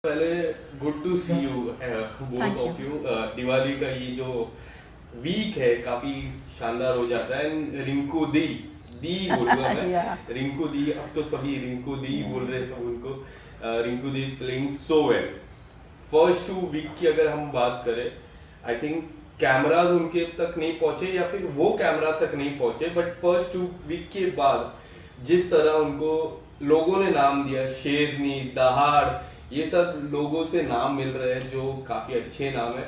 पहले good to see you both Thank of you. You. Diwali का ये जो वीक है काफी शानदार हो जाता है। And रिंकू दी दी बोलूंगा मैं। Yeah. रिंकू दी, अब तो सभी रिंकू दी Yeah. बोल रहे हैं सब उनको। Rinku di is playing so well. First 2 week की अगर हम बात करें, आई थिंक कैमराज उनके तक नहीं पहुंचे या फिर वो कैमरा तक नहीं पहुंचे, बट फर्स्ट 2 वीक के बाद जिस तरह उनको लोगों ने नाम दिया, शेरनी, दहाड़, ये सब लोगों से नाम मिल रहे हैं जो काफी अच्छे नाम है।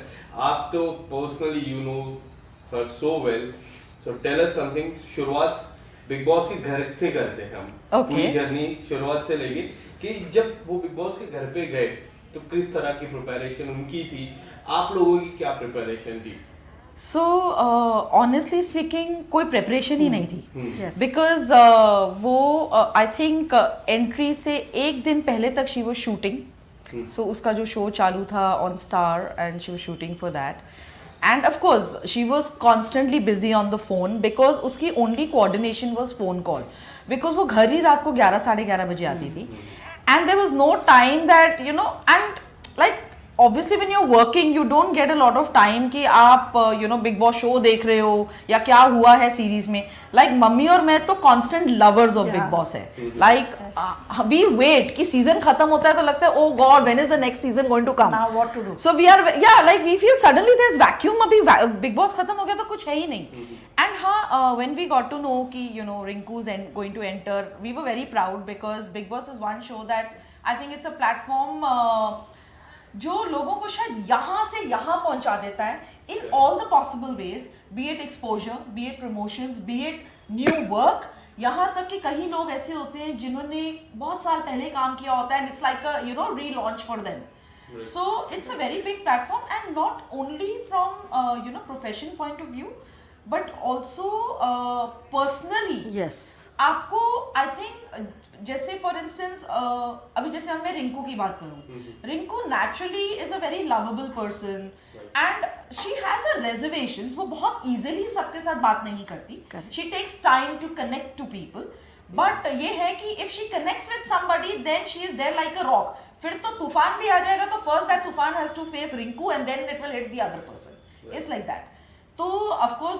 आप तो personally you know her so well, so tell us something. शुरुआत बिग बॉस के घर से करते हैं हम। Okay. पूरी जर्नी शुरुआत से लेके कि जब वो बिग बॉस के घर पे गए तो किस तरह की प्रिपरेशन उनकी थी, आप लोगों की क्या प्रिपरेशन थी? So, honestly speaking, कोई प्रेपरेशन ही नहीं थी Yes. बिकॉज वो आई थिंक एंट्री से एक दिन पहले तक शी वॉज शूटिंग. सो उसका जो शो चालू था on Star and she was shooting for that. And of course she was constantly busy on the phone because उसकी only coordination was phone call. Because वो घर ही रात को 11 साढ़े 11 बजे आती थी. And there was no time that and like obviously when you're working you don't get a lot of time कि आप बिग बॉस शो देख रहे हो या क्या हुआ है सीरीज में. लाइक मम्मी और मैं तो constant lovers of big Yeah. Boss है. लाइक वी वेट कि सीजन खत्म होता है तो लगता है oh God when is the next season going to come. Now what to do? So we are, yeah, like we feel suddenly there's vacuum. अभी big boss खत्म हो गया तो कुछ है ही नहीं. And हाँ, when we got to know कि Rinku's going to enter, we were very proud because Big Boss is one show that I think it's a platform जो लोगों को शायद यहाँ से यहाँ पहुँचा देता है in all the possible ways, be it exposure, be it promotions, be it new work. यहाँ तक कि कई लोग ऐसे होते हैं जिन्होंने बहुत साल पहले काम किया होता है and it's like a relaunch for them. So it's a very big platform and not only from profession point of view but also personally. Yes. आपको आई थिंक जैसे फॉर इंस्टेंस अभी जैसे हम मैं रिंकू की बात करूं. Rinku naturally is a very lovable person and she has a reservations. वो बहुत इजीली सबके साथ बात नहीं करती. Correct. She takes time to connect to people. But ये है कि if she connects with somebody then she is there like a rock. फिर तो तूफान भी आ जाएगा तो फर्स्ट दैट तूफान has to face Rinku and then it will hit the other person. It's like that. तो ऑफ कोर्स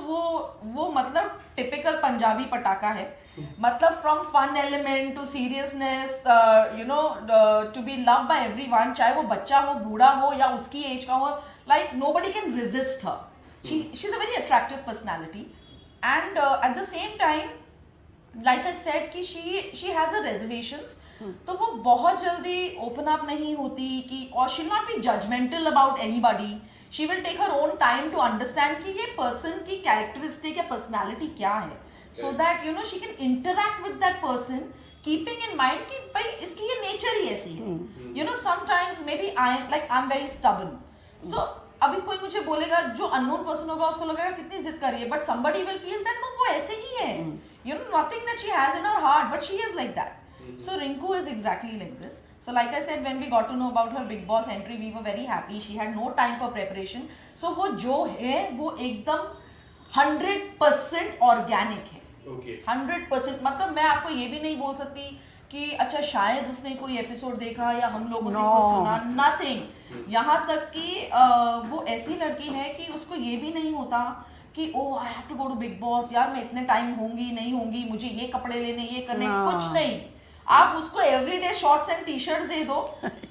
वो मतलब टिपिकल पंजाबी पटाखा है. मतलब from fun element to seriousness to be love by everyone, चाहे वो बच्चा हो, बूढ़ा हो या उसकी एज का हो. Like nobody can resist her. She is a very attractive personality and at the same time like I said कि she has a reservations. तो वो बहुत जल्दी open up नहीं होती कि और she'll not be judgmental about anybody. She will take her own time to understand कि ये person की characteristic या personality क्या है, so that she can interact with that person keeping in mind कि भाई इसकी ये nature ही ऐसी है. Sometimes maybe I'm very stubborn. So अभी कोई मुझे बोलेगा, जो अननोन पर्सन होगा उसको लगेगा कितनी जिद कर रही है, but somebody will feel that no, वो ऐसे ही है. Nothing that she has in her heart, but she is like that. So Rinku is exactly like this. So like I said, when we got to know about her Big Boss entry, we were very happy. She had no time for preparation. So वो जो है वो एकदम 100% organic है. Okay. 100%. मतलब मैं आपको ये भी नहीं बोल सकती कि अच्छा शायद उसने कोई एपिसोड देखा या हम लोगों से No. कुछ सुना. नथिंग. यहाँ तक कि वो ऐसी लड़की है कि उसको ये भी नहीं होता कि oh I have to go to Bigg Boss, यार मैं इतने टाइम होंगी नहीं होंगी, मुझे ये कपड़े लेने, ये करने. No. कुछ नहीं. आप उसको everyday shorts and T shirts दे दो,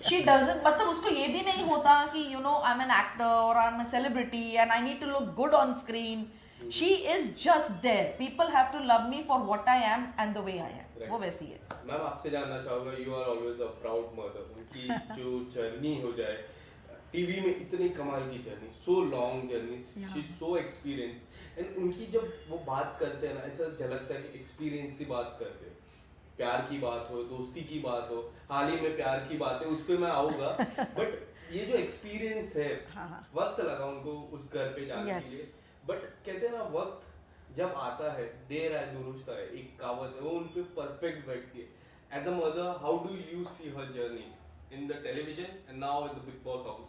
शी डजंट. मतलब उसको ये भी नहीं होता कि आई एम एन एक्टर और I am a celebrity and I need to look good on screen. She is just there. People have to love me for what I am and the way I am. वो वैसी है. Ma'am आपसे जानना चाहूंगा, you are always a proud mother. उनकी जो journey हो जाए टीवी में, इतनी कमाल की journey, so long journey, she so experience. And उनकी जब वो बात करते हैं ना, ऐसा झलकता है कि एक्सपीरियंस से बात करते हैं. प्यार की बात हो, दोस्ती की बात हो, हाल ही में प्यार की बात है, उस पर मैं आऊंगा. बट ये जो एक्सपीरियंस है, वक्त लगा उनको उस घर पे जाने के लिए. बट कहते हैं ना, वक्त जब आता है देर आए दुरुस्त आए, एक कहावत है, वो उन पे परफेक्ट बैठती है. As a mother, how do you see her journey in the television and now in the Bigg Boss house?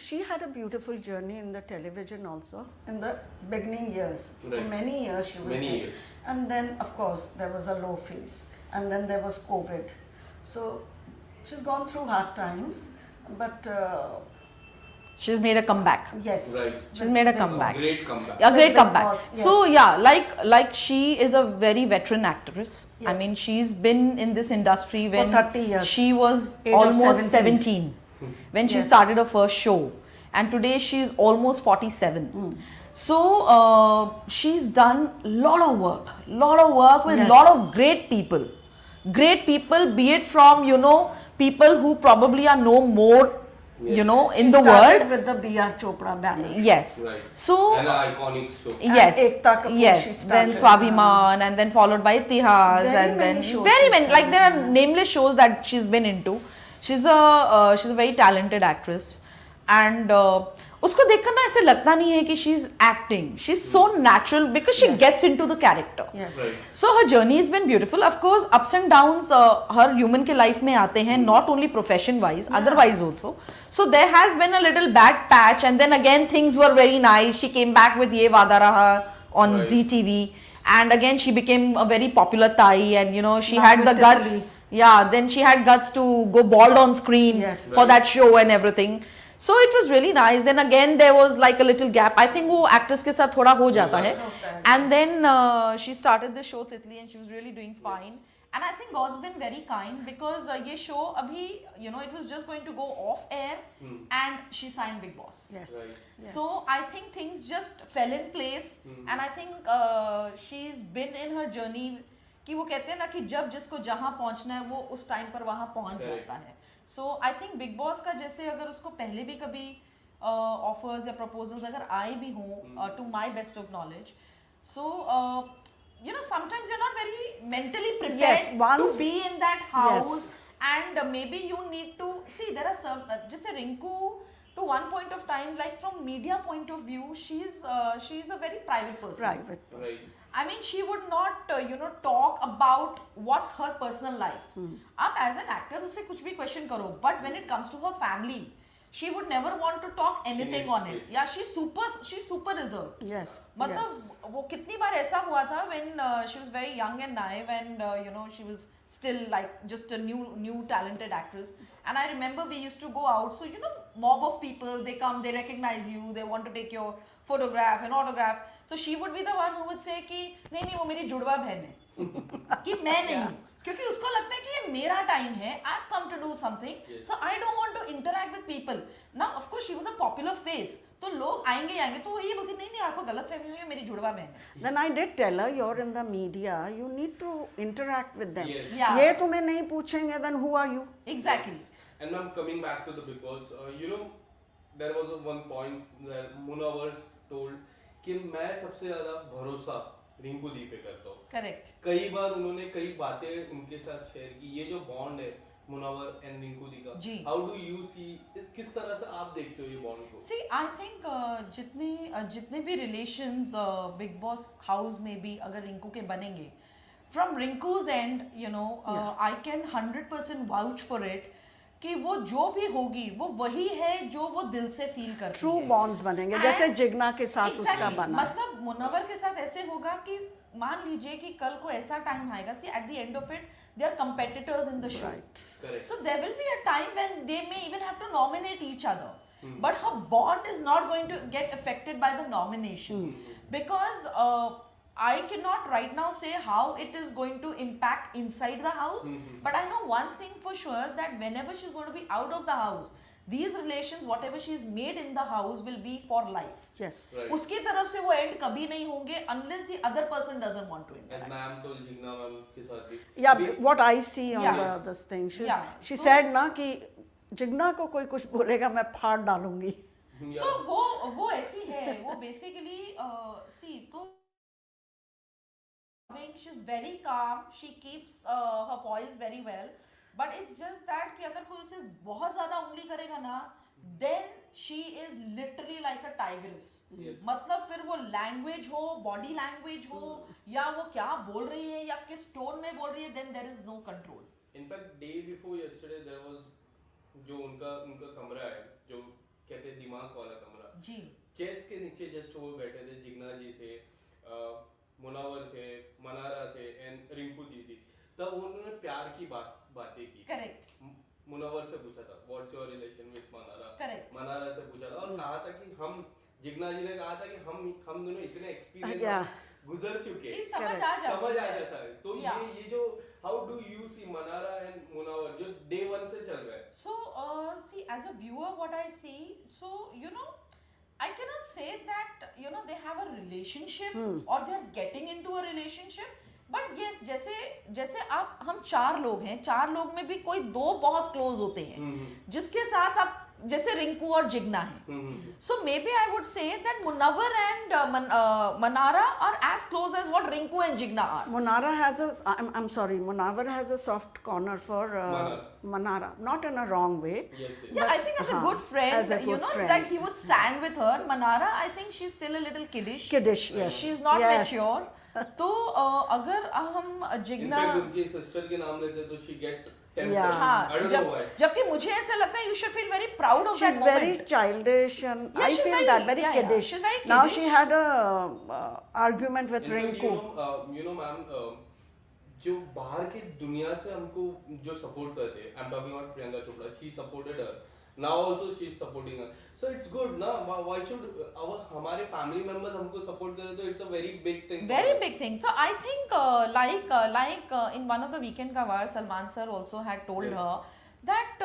She had a beautiful journey in the television also. In the beginning years, for Right. many years she was Many there. years. And then of course there was a low phase, and then there was COVID. So She's gone through hard times, but She's made a comeback. yes. Right. She's made a comeback. Great comeback. A great Big comeback. Boss, yes. So yeah, like she is a very veteran actress. I Yes. mean, she's been in this industry when 30 years. she was Age of almost 17. 17 when she Yes. started her first show, and today she's almost 47. So she's done lot of work with Yes. lot of great people, be it from people who probably are no more in She the started world. with the B.R. Chopra banner. Yes. Right. So An iconic show. yes, Ekta Kapoor she yes. started. Then Swabhiman, and then followed by Itihas, Very and then many shows very she's many. Like done. there are nameless shows that she's been into. She's a very talented actress, and उसको देखकर ना ऐसे लगता नहीं है कि she's acting. She's so natural because she gets into the character. Yes. Right. So her journey has been beautiful. Of course, ups and downs her human के life में आते हैं, not only profession wise, otherwise also. So there has been a little bad patch, and then again things were very nice. She came back with Ye Wada Raha on Right. Zee TV, and again she became a very popular Thai, and she Now had with the guts. Italy. Yeah, then she had guts to go bald on screen Yes. for Right. that show and everything. So it was really nice. Then again there was like a little gap. I think वो actress के साथ थोड़ा हो जाता है. And then she started the show Titli, and she was really doing fine. And I think God's been very kind because ये show अभी it was just going to go off air, and she signed Big Boss. Yes. Right. Yes. So I think things just fell in place, and I think she's been in her journey कि वो कहते हैं ना कि जब जिसको जहाँ पहुँचना है वो उस टाइम पर वहाँ पहुँच Correct. जाता है. So I think Big Boss का जैसे अगर उसको पहले भी कभी ऑफर्स या प्रपोजल्स अगर आए भी हों to my best of knowledge, so sometimes you're not very mentally prepared Yes, to once- be in that house. Yes. And maybe you need to see there are some just a Rinku to one point of time, like from media point of view, she's a very private person. Private. Right. I mean, she would not talk about what's her personal life. आप as an actor उससे कुछ भी question करो, but when it comes to her family, she would never want to talk anything needs on it. space. Yeah, she's super reserved. Yes. Yes. मतलब वो कितनी बार ऐसा हुआ था when she was very young and naive, and she was still like just a new talented actress. And I remember we used to go out, so mob of people, they come, they recognize you, they want to take your photograph and autograph. So she would be the one who would say कि नहीं वो मेरी जुड़वा बहन है कि मैं नहीं हूँ, क्योंकि उसको लगता है कि ये मेरा टाइम है, I've come to do something, Yes. so I don't want to interact with people. Now of course she was a popular face, तो लोग आएंगे ही आएंगे, तो वो ये बोलती नहीं आपको गलत फहमी हुई है, मेरी जुड़वा बहन है. Then I did tell her, you're in the media, you need to interact with them. Yes. Yeah. ये तुम्हें नहीं पूछेंगे, then who are you? Exactly. And I'm coming back to the Big Boss. There was one point that Munawar told कि मैं सबसे ज्यादा भरोसा रिंकू दी पे करता हूँ. Correct. कई बार उन्होंने कई बातें उनके साथ शेयर की. ये जो बॉन्ड है मुनावर एंड रिंकू दी का, जी. हाउ डू यू सी, किस तरह से आप देखते हो ये बॉन्ड को? See, I think जितने भी relations Big Boss house में भी अगर रिंकू के बनेंगे, from Rinku's end, I can 100% vouch for it कि वो जो भी होगी वो वही है जो वो दिल से फील करती True है. bonds बनेंगे, And- जैसे जिग्ना के साथ उसका Exactly. बना. मतलब मुनव्वर के साथ ऐसे होगा कि मान लीजिए कि कल को ऐसा टाइम आएगा, see at the end of it they are competitors in the show. Right. Correct. So there will be a time when they may even have to nominate each other. But her bond is not going to get affected by the nomination. Because I cannot right now say how it is going to impact inside the house. But I know one thing for sure, that whenever she's going to be out of the house, these relations, whatever she's made in the house, will be for life. Yes. Right. उसकी तरफ से वो end कभी नहीं होंगे unless the other person doesn't want to As interact. Ma'am तो Jigna ma'am के साथ भी. Yeah, अभी- what I see on Yeah. this thing, Yeah. she So- said ना कि जिग्ना को कोई कुछ बोलेगा मैं फाड़ डालूंगी. So वो ऐसी है, वो basically see तो she's very calm, she keeps her poise very well, but it's just that कि अगर कोई उसे बहुत ज़्यादा उंगली करेगा ना, then she is literally like a tigress. Yes. मतलब फिर वो लैंग्वेज हो, बॉडी लैंग्वेज हो, या वो क्या बोल रही है या किस टोन में बोल रही है, then there is no control. In fact, day before yesterday there was जो उनका कमरा है, जो कहते हैं दिमाग वाला कमरा, जी. चेस के नीचे जस्ट वो बैठे थे, जिग्ना जी थे, मुनावर थे, मनारा थे एंड रिंकू दी थी. तब उन्होंने प्यार की बातें की. Correct. मुनव्वर से पूछा था what's your relation with Mannara, Correct. Mannara से पूछा था और कहा था कि हम जिग्ना जी ने कहा था कि हम दोनों इतने Yeah. एक्सपीरियंस गुजर चुके कि समझ Correct. आ जाती समझ आ है। जाता है। तो Yeah. ये जो how do you see Mannara and Munawar जो डे वन से चल रहा है? So, see, as a viewer, what I see, so, you know, I cannot say that, you know, they have a relationship or they are getting into a relationship. But yes, जैसे जैसे आप हम 4 लोग हैं, 4 लोग में भी कोई 2 बहुत क्लोज होते हैं, जिसके साथ आप जैसे रिंकू और जिग्ना है. So maybe I would say that Munawwar and Manara are as close as what Rinku and Jigna are. Munara has a, I'm sorry, Munawwar has a soft corner for Manara, not in a wrong way. Yes, yes. Yeah, I think as a good friend, as a you good know, friend. like he would stand with her. Manara, I think she's still a little kiddish. Kiddish, yes. She's not Yes. mature. तो अगर हम Jigna in fact उनकी sister के नाम लेते तो she get tempted. Yeah. हाँ, I don't know why. जबकि मुझे ऐसा लगता है you should feel very proud of She's that very moment. childish and Yeah, I she's feel very- that very yeah, yeah, kiddish. she's very Now kiddish. she had a argument with in fact Rinku. You know ma'am, जो बाहर की दुनिया से हमको जो support करते हैं, I am talking about Priyanka Chopra, she supported her, now also she is supporting her, so it's good ना, व्हाई शुड हमारे फैमिली मेंबर्स हमको सपोर्ट करें तो it's a very big thing, Very big thing. So I think like in one of the weekend covers, Salman sir also had told Yes. her that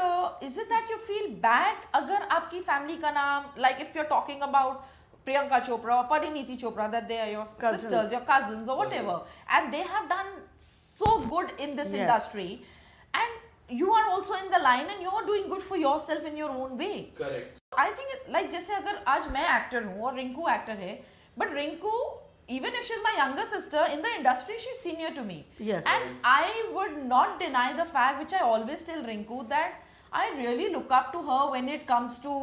is it that you feel bad अगर आपकी family का नाम, like if you're talking about Priyanka Chopra or Pariniti Chopra, that they are your Cousins. sisters, your cousins or whatever, and they have done so good in this Yes. industry, and you are also in the line and you are doing good for yourself in your own way. Correct, I think like जैसे अगर आज मैं actor हूँ और Rinku actor है, but Rinku even if she's my younger sister in the industry, she's senior to me. Yeah. And I would not deny the fact, which I always tell Rinku, that I really look up to her when it comes to,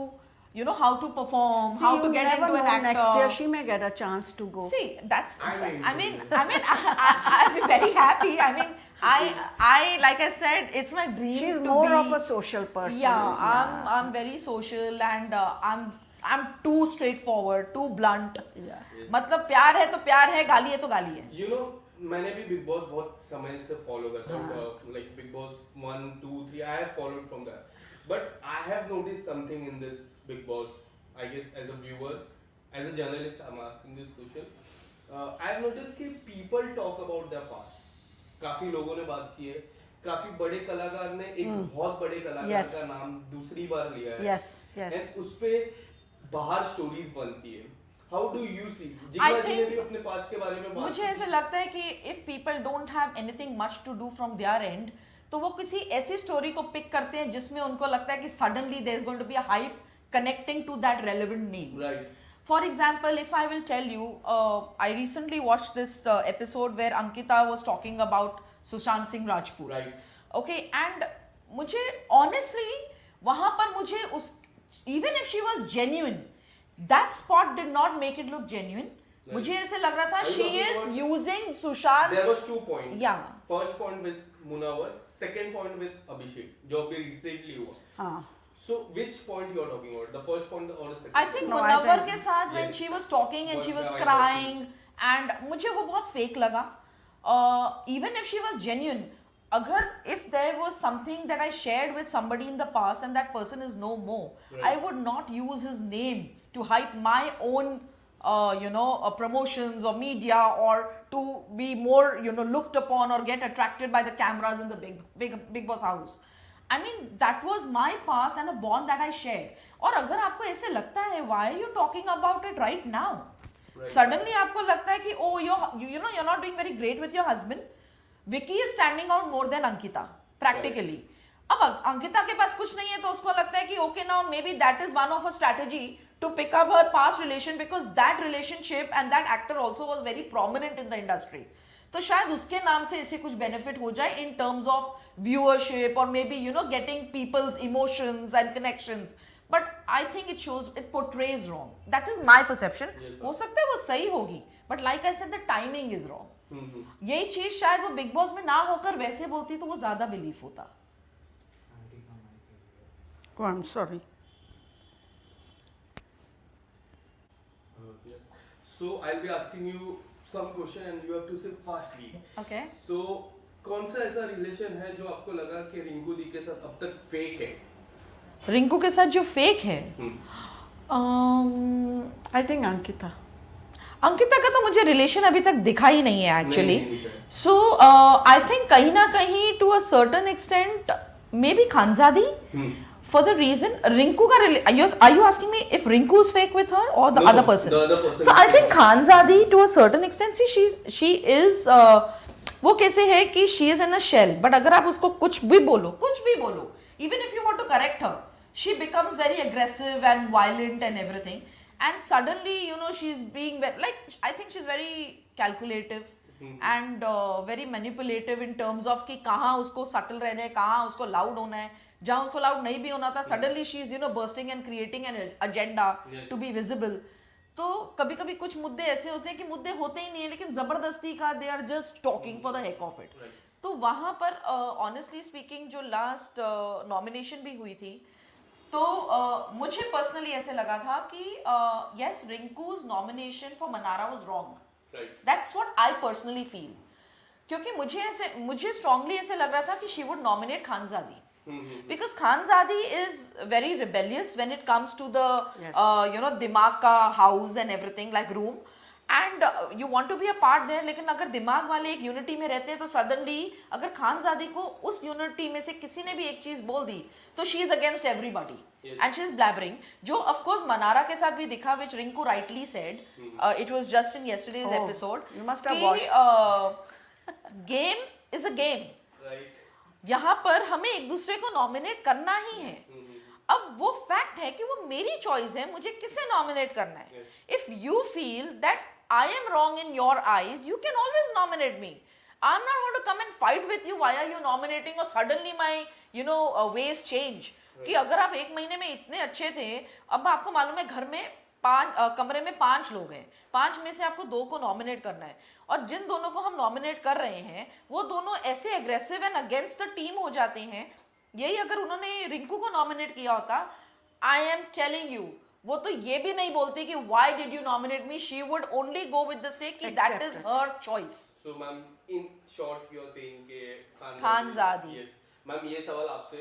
you know, how to perform, See, how you to get never into an know, actor. next year she may get a chance to go. See, that's. I mean, I'd be very happy. I mean, I like I said, it's my dream. She's to more be, of a social person. Yeah, I'm very social and I'm too straightforward, too blunt. Yeah. मतलब प्यार है तो प्यार है, गाली है तो गाली है. यू नो मैंने भी बिग बॉस बहुत समय से फॉलो करता हूँ, like Bigg Boss 1 2 3 I have followed from that, but I have notice something in this Bigg Boss, I guess as a viewer, as a journalist I am asking this question, I have notice कि people talk about their past, काफी लोगों ने बात की है, काफी बड़े कलाकार ने एक बहुत बड़े कलाकार Yes. का नाम दूसरी बार लिया है, Yes, yes. एंड उस पे बाहर स्टोरीज बनती है, how do you see? I Jigna ji ने think- भी अपने पास्ट के बारे में बात मुझे की ऐसा थी। लगता है कि if people don't have anything much to do from their end, तो वो किसी ऐसी स्टोरी को पिक करते हैं जिसमें उनको लगता है कि suddenly there is going to be a hype connecting to that relevant name. Right. For example, if I will tell you, I recently watched this episode where Ankita was talking about Sushant Singh Rajput. Right. Okay, and मुझे honestly वहाँ पर मुझे उस even if she was genuine, that spot did not make it look genuine. Right. मुझे ऐसे लग रहा था Are you she talking is about- using Sushant. There was 2 points. Yeah. First point with Munawwar, second point with Abhishek, जो अभी recently हुआ. Ah. So which point you are talking about? The first point or the second? I think No, I Munawwar think- के साथ when Yes. she was talking and she was Was the crying and मुझे वो बहुत fake लगा. Even if she was genuine, अगर if there was something that I shared with somebody in the past and that person is no more, Right. I would not use his name to hype my own promotions or media or to be more looked upon or get attracted by the cameras in the big boss house. I mean, that was my past and a bond that I shared. और अगर आपको ऐसे लगता है, why are you talking about it right now? Right. Suddenly आपको लगता है कि oh you're not doing very great with your husband. Vicky is standing out more than Ankita practically. अब अंकिता के पास कुछ नहीं है तो उसको लगता है कि okay now maybe that is one of a strategy to pick up her past relation because that relationship and that actor also was very prominent in the industry. तो शायद उसके नाम से इसे कुछ बेनिफिट हो जाए in terms of viewership or maybe getting people's emotions and connections. But I think it portrays wrong. That is my perception. Yes, हो सकता है वो सही होगी, but like I said, the timing is wrong. यही चीज शायद वो बिग बॉस में ना होकर वैसे बोलती तो वो ज्यादा बिलीफ होता. Oh, I'm sorry. Yes. So I'll be asking you some question and you have to say fastly. Okay. So कौन सा ऐसा रिलेशन है जो आपको लगा कि रिंकू दी के साथ अब तक फेक है? रिंकू के साथ जो फेक है, I think Ankita. अंकिता का तो मुझे रिलेशन अभी तक दिखा ही नहीं है एक्चुअली. नहीं दिखा है. सो आई थिंक कहीं ना कहीं to a certain extent may be Khanzaadi, for the reason Rinku ka are you asking me if Rinku is fake with her or the No, other person? the other person So is I think fake. Khanzadi to a certain extent she is वो कैसे है कि she is in a shell, but अगर आप उसको कुछ भी बोलो, even if you want to correct her, she becomes very aggressive and violent and everything, and suddenly you know she's being like, I think she's very calculative and very manipulative in terms of कि कहाँ उसको subtle रहना है, कहाँ उसको loud होना है, जहाँ उसको loud नहीं भी होना था, suddenly she is you know bursting and creating an agenda to be visible. तो कभी कभी कुछ मुद्दे ऐसे होते हैं कि मुद्दे होते ही नहीं है लेकिन जबरदस्ती का they are just talking for the heck of it. तो वहां पर ऑनेस्टली स्पीकिंग जो लास्ट नॉमिनेशन भी हुई थी तो मुझे पर्सनली ऐसे लगा था कि yes Rinku's nomination for Mannara was wrong. That's what I personally feel, क्योंकि मुझे स्ट्रांगली ऐसे लग रहा था कि she would nominate Khanzadi. Because Khanzadi is very rebellious when it comes to the you know दिमाग का house and everything like room, and you want to be a part there. लेकिन अगर दिमाग वाले एक यूनिटी में रहते हैं तो suddenly अगर खानजादी को उस यूनिटी में से किसी ने भी एक चीज बोल दी तो she is against everybody. Yes. And she is blabbering, जो of course मनारा के साथ भी दिखा, which Rinku rightly said. It was just in yesterday's episode. You must have watched. Game is a game. Right. यहाँ पर हमें एक दूसरे को नॉमिनेट करना ही है. अब वो फैक्ट है कि वो मेरी चॉइस है, मुझे किसे नॉमिनेट करना है. If you feel that I am wrong in your eyes, you can always nominate me. I am not going to come and fight with you, why are you nominating और suddenly my you know ways change. कि अगर आप एक महीने में इतने अच्छे थे, अब आपको मालूम है घर में कमरे में 5 लोग हैं, 5 में से आपको 2 को नॉमिनेट करना है, और जिन दोनों को हम नॉमिनेट कर रहे हैं वो दोनों ऐसे aggressive and against the team हो जाते हैं. यही अगर उन्होंने रिंकू को नॉमिनेट किया होता, आई एम टेलिंग यू, वो तो ये भी नहीं बोलती कि why did you nominate me. She would only go with the say कि that is her choice. So ma'am in short you are saying के खानजादी. यस मैम, ये सवाल आपसे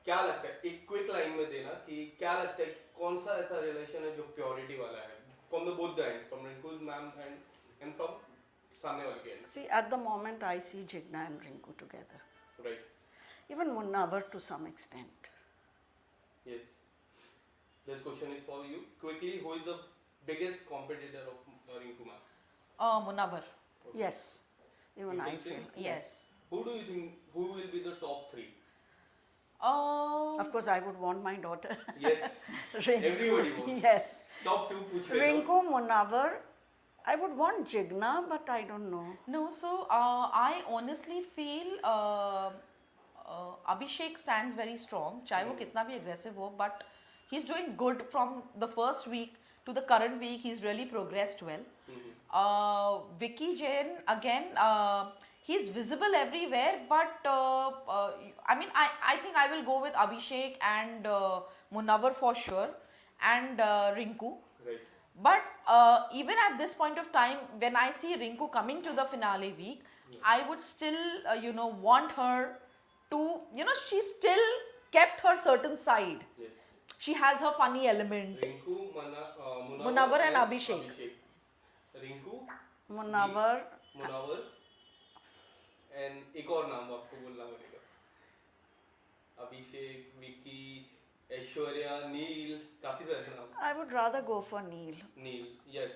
क्या लगता है, एक क्विक लाइन में देना, कि क्या लगता है कौन सा ऐसा रिलेशन है जो प्योरिटी वाला है from the both the end, from Rinku ma'am and from सामने वाले के and. See, at the moment I see Jigna and Rinku together. Right. Even Munawar to some extent. Yes. This question is for you. Quickly, who is the biggest competitor of Rinku ma'am? Munawar. Okay. Yes, even You I think feel. so? Yes. Who do you think, who will be the top 3? Of course, I would want my daughter. Yes. Rinku. Everybody wants. Yes. Top 2 पूछ लेना. Rinku, Munawar. I would want Jigna, but I don't know. No, so I honestly feel Abhishek stands very strong, चाहे वो कितना भी aggressive हो, but he's doing good from the first week to the current week. He's really progressed well. Vicky Jain again, he's visible everywhere, but I mean I think I will go with Abhishek and Munawar for sure, and Rinku. Right. But even at this point of time, when I see Rinku coming to the finale week, I would still, you know, want her to, you know, she still kept her certain side. Yes. She has her funny element. Rinku, Munawar and Abhishek. Rinku, Munawar. Munawar, and एक और नाम आपको बोलना पड़ेगा. अभिषेक, विकी, ऐश्वर्या, नील, काफी सारे नाम. I would rather go for Neil. Nil, yes.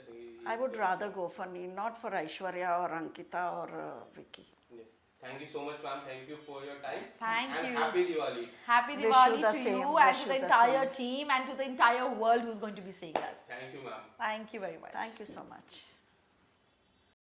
I would rather go for Neil, not for Aishwarya or Ankita or Vicky. Yes. Thank you so much, ma'am. Thank you for your time. Thank and you. Happy Diwali. Happy Wish you Diwali the to same, you wish and to you the the entire same. team and to the entire world who's going to be seeing us. Thank you, ma'am. Thank you very much. Thank you so much.